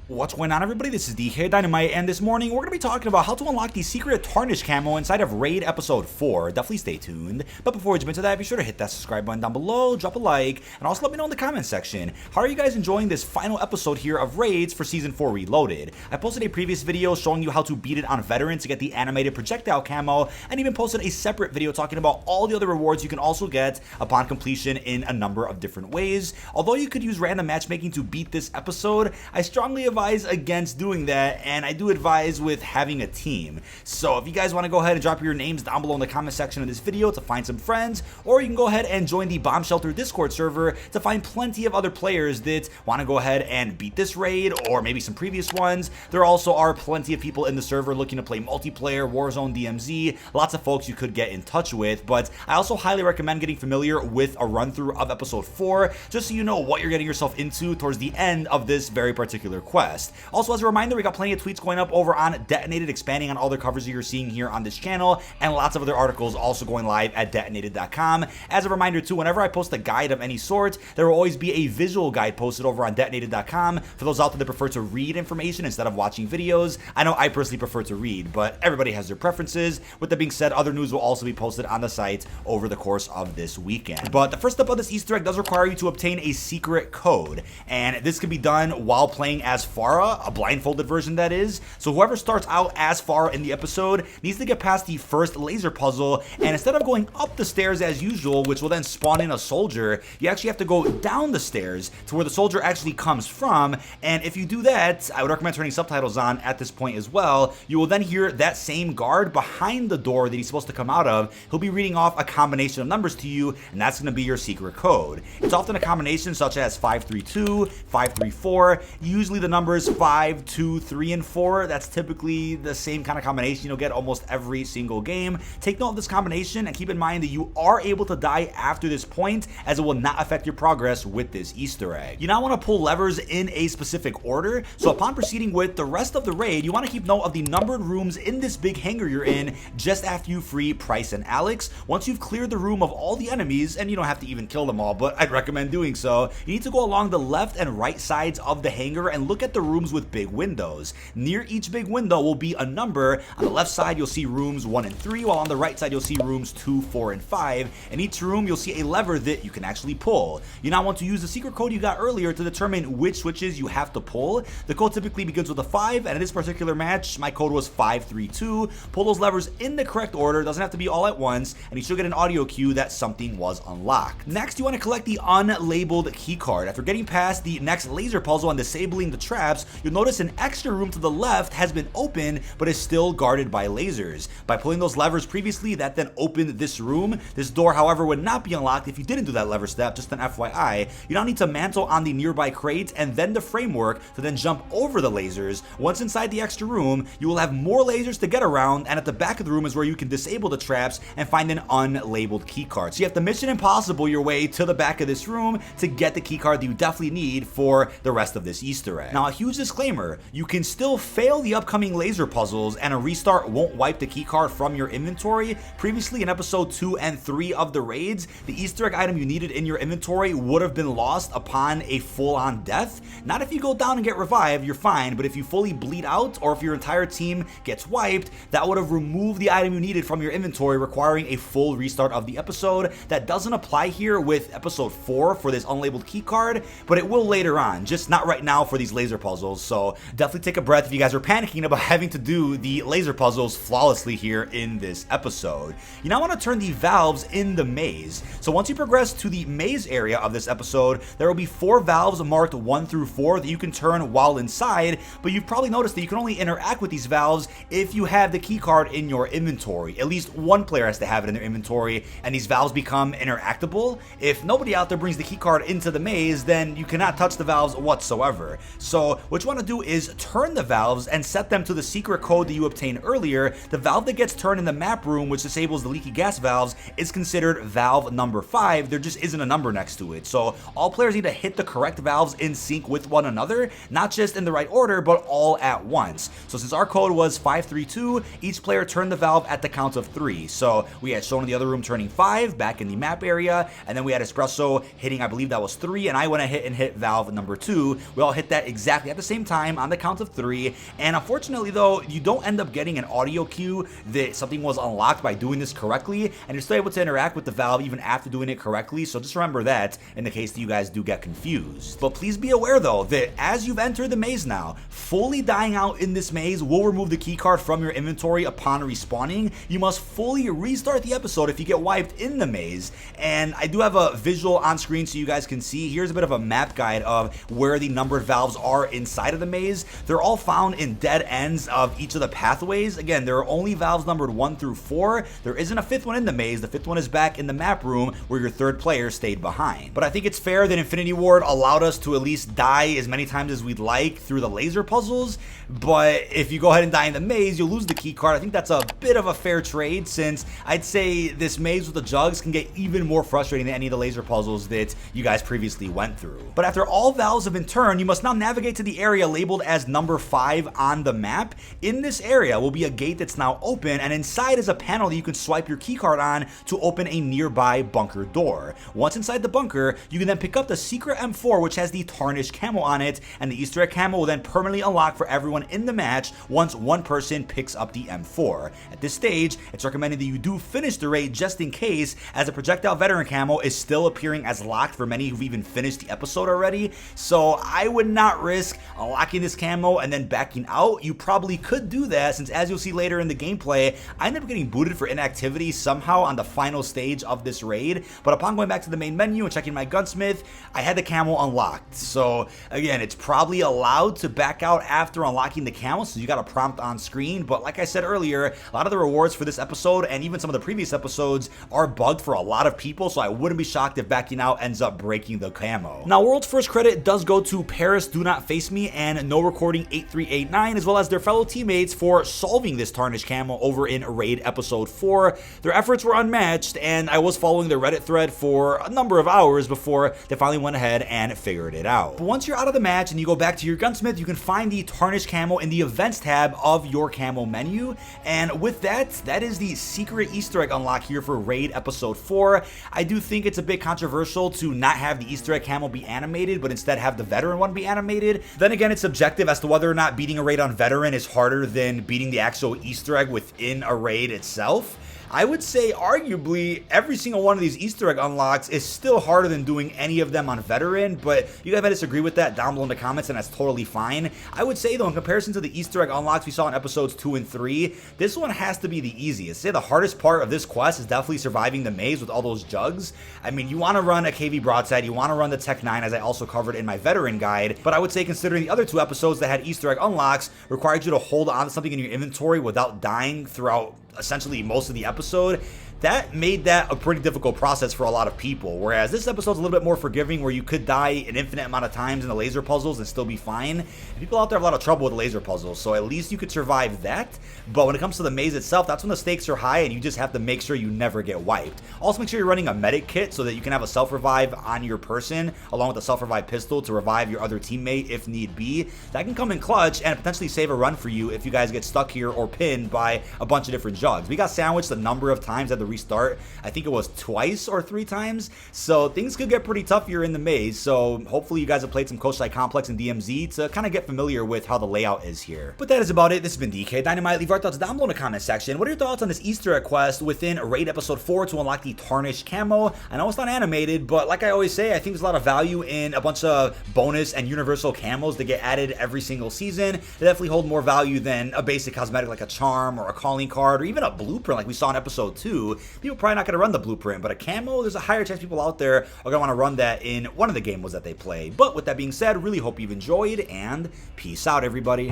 What's going on, everybody? This is dkdynamite, and this morning we're going to be talking about how to unlock the secret Tarnished Camo inside of Raid Episode 4. Definitely stay tuned. But before we jump into that, be sure to hit that subscribe button down below, drop a like, and also let me know in the comment section. How are you guys enjoying this final episode here of Raids for Season 4 Reloaded? I posted a previous video showing you how to beat it on Veteran to get the animated projectile camo, and even posted a separate video talking about all the other rewards you can also get upon completion in a number of different ways. Although you could use random matchmaking to beat this episode, I strongly advise against doing that, and I do advise with having a team. So if you guys want to go ahead and drop your names down below in the comment section of this video to find some friends, or you can go ahead and join the Bomb Shelter Discord server to find plenty of other players that want to go ahead and beat this raid, or maybe some previous ones. There also are plenty of people in the server looking to play multiplayer, Warzone, DMZ, lots of folks you could get in touch with, but I also highly recommend getting familiar with a run through of episode 4, just so you know what you're getting yourself into towards the end of this very particular quest. Also, as a reminder, we got plenty of tweets going up over on Detonated, expanding on all the covers you're seeing here on this channel, and lots of other articles also going live at detonated.com. As a reminder too, whenever I post a guide of any sort, there will always be a visual guide posted over on detonated.com for those out there that prefer to read information instead of watching videos. I know I personally prefer to read, but everybody has their preferences. With that being said, other news will also be posted on the site over the course of this weekend. But the first step of this Easter egg does require you to obtain a secret code, and this can be done while playing as Farah, a blindfolded version that is. So whoever starts out as Farah in the episode needs to get past the first laser puzzle, and instead of going up the stairs as usual, which will then spawn in a soldier, you actually have to go down the stairs to where the soldier actually comes from. And if you do that, I would recommend turning subtitles on at this point as well. You will then hear that same guard behind the door that he's supposed to come out of. He'll be reading off a combination of numbers to you, and that's going to be your secret code. It's often a combination such as 532, 534, usually the numbers 5, 2, 3, and 4. That's typically the same kind of combination you'll get almost every single game. Take note of this combination and keep in mind that you are able to die after this point, as it will not affect your progress with this Easter egg. You now want to pull levers in a specific order, so upon proceeding with the rest of the raid, you want to keep note of the numbered rooms in this big hangar you're in just after you free Price and Alex. Once you've cleared the room of all the enemies, and you don't have to even kill them all, but I'd recommend doing so, you need to go along the left and right sides of the hangar and look at the rooms with big windows. Near each big window will be a number. On the left side, you'll see rooms 1 and 3, while on the right side, you'll see rooms 2, 4, and 5. In each room, you'll see a lever that you can actually pull. You now want to use the secret code you got earlier to determine which switches you have to pull. The code typically begins with a 5, and in this particular match, my code was 532. Pull those levers in the correct order. Doesn't have to be all at once, and you should get an audio cue that something was unlocked. Next, you want to collect the Unlabeled Keycard. After getting past the next laser puzzle and disabling the traps, you'll notice an extra room to the left has been opened, but is still guarded by lasers. By pulling those levers previously, that then opened this room. This door, however, would not be unlocked if you didn't do that lever step, just an FYI. You now need to mantle on the nearby crate and then the framework to then jump over the lasers. Once inside the extra room, you will have more lasers to get around, and at the back of the room is where you can disable the traps and find an unlabeled keycard. So you have to Mission Impossible your way to the back of this room to get the keycard that you definitely need for the rest of this Easter egg. Now, a huge disclaimer, you can still fail the upcoming laser puzzles and a restart won't wipe the keycard from your inventory. Previously in episode 2 and 3 of the raids, the Easter egg item you needed in your inventory would have been lost upon a full-on death. Not if you go down and get revived, you're fine, but if you fully bleed out or if your entire team gets wiped, that would have removed the item you needed from your inventory, requiring a full restart of the episode. That doesn't apply here with episode 4 for this unlabeled keycard, but it will later on, just not right now for these laser puzzles. So definitely take a breath if you guys are panicking about having to do the laser puzzles flawlessly here in this episode. You now want to turn the valves in the maze. So once you progress to the maze area of this episode, there will be 4 valves marked 1 through 4 that you can turn while inside, but you've probably noticed that you can only interact with these valves if you have the keycard in your inventory. At least one player has to have it in their inventory, and these valves become interactable. If nobody out there brings the keycard into the maze, then you cannot touch the valves whatsoever. So what you want to do is turn the valves and set them to the secret code that you obtained earlier. The valve that gets turned in the map room, which disables the leaky gas valves, is considered valve number 5. There just isn't a number next to it. So all players need to hit the correct valves in sync with one another, not just in the right order, but all at once. So since our code was 532, each player turned the valve at the count of 3. So we had shown in the other room turning 5 back in the map area, and then we had Espresso hitting, I believe that was 3, and I went ahead and hit valve number 2. We all hit that exact exactly at the same time on the count of 3. And unfortunately though, you don't end up getting an audio cue that something was unlocked by doing this correctly, and you're still able to interact with the valve even after doing it correctly, so just remember that in the case that you guys do get confused. But please be aware though that as you've entered the maze now, fully dying out in this maze will remove the keycard from your inventory upon respawning. You must fully restart the episode if you get wiped in the maze, and I do have a visual on screen so you guys can see. Here's a bit of a map guide of where the numbered valves are inside of the maze. They're all found in dead ends of each of the pathways. Again, there are only valves numbered 1 through 4. There isn't a 5th one in the maze. The 5th one is back in the map room where your 3rd player stayed behind. But I think it's fair that Infinity Ward allowed us to at least die as many times as we'd like through the laser puzzles, but if you go ahead and die in the maze, you'll lose the keycard. I think that's a bit of a fair trade, since I'd say this maze with the jugs can get even more frustrating than any of the laser puzzles that you guys previously went through. But after all valves have been turned, you must now navigate to the area labeled as number 5 on the map. In this area will be a gate that's now open, and inside is a panel that you can swipe your keycard on to open a nearby bunker door. Once inside the bunker, you can then pick up the secret M4, which has the Tarnished Camo on it, and the Easter egg camo will then permanently unlock for everyone in the match once one person picks up the M4. At this stage, it's recommended that you do finish the raid just in case, as the projectile veteran camo is still appearing as locked for many who've even finished the episode already, so I would not risk unlocking this camo and then backing out. You probably could do that, since as you'll see later in the gameplay, I ended up getting booted for inactivity somehow on the final stage of this raid, but upon going back to the main menu and checking my gunsmith, I had the camo unlocked. So again, it's probably allowed to back out after unlocking the camo, so you got a prompt on screen, but like I said earlier, a lot of the rewards for this episode and even some of the previous episodes are bugged for a lot of people, so I wouldn't be shocked if backing out ends up breaking the camo. Now, world's first credit does go to Paris Do Not Face Me and No Recording 8389, as well as their fellow teammates for solving this Tarnished Camo over in Raid Episode 4. Their efforts were unmatched, and I was following their Reddit thread for a number of hours before they finally went ahead and figured it out. But once you're out of the match and you go back to your gunsmith, you can find the Tarnished Camo in the events tab of your camo menu, and with that, that is the secret Easter egg unlock here for Raid Episode 4. I do think it's a bit controversial to not have the Easter egg camo be animated, but instead have the veteran one be animated. Then again, it's subjective as to whether or not beating a raid on veteran is harder than beating the actual Easter egg within a raid itself. I would say arguably every single one of these Easter egg unlocks is still harder than doing any of them on veteran, but you guys might disagree with that down below in the comments, and that's totally fine. I would say though, in comparison to the Easter egg unlocks we saw in episodes 2 and 3, this one has to be the easiest. Say the hardest part of this quest is definitely surviving the maze with all those jugs. I mean, you want to run a KV broadside, you want to run the Tech 9, as I also covered in my veteran guide, but I would say considering the other 2 episodes that had Easter egg unlocks required you to hold on to something in your inventory without dying throughout essentially most of the episode, that made that a pretty difficult process for a lot of people, whereas this episode's a little bit more forgiving, where you could die an infinite amount of times in the laser puzzles and still be fine. And people out there have a lot of trouble with laser puzzles, so at least you could survive that. But when it comes to the maze itself, that's when the stakes are high, and you just have to make sure you never get wiped. Also, make sure you're running a medic kit so that you can have a self-revive on your person, along with a self-revive pistol to revive your other teammate if need be. That can come in clutch and potentially save a run for you if you guys get stuck here or pinned by a bunch of different jugs. We got sandwiched a number of times at the restart. I think it was 2 or 3 times, so things could get pretty tough here in the maze. So hopefully you guys have played some Koshai Complex and DMZ to kind of get familiar with how the layout is here. But that is about it. This has been dkdynamite. Leave our thoughts down below in the comment section. What are your thoughts on this Easter egg quest within Raid Episode 4 to unlock the Tarnished Camo? I know it's not animated, but like I always say, I think there's a lot of value in a bunch of bonus and universal camos that get added every single season. They definitely hold more value than a basic cosmetic like a charm or a calling card or even a blueprint like we saw in Episode 2. People probably not going to run the blueprint, but a camo, there's a higher chance people out there are going to want to run that in one of the game modes that they play. But with that being said, really hope you've enjoyed, and peace out, everybody.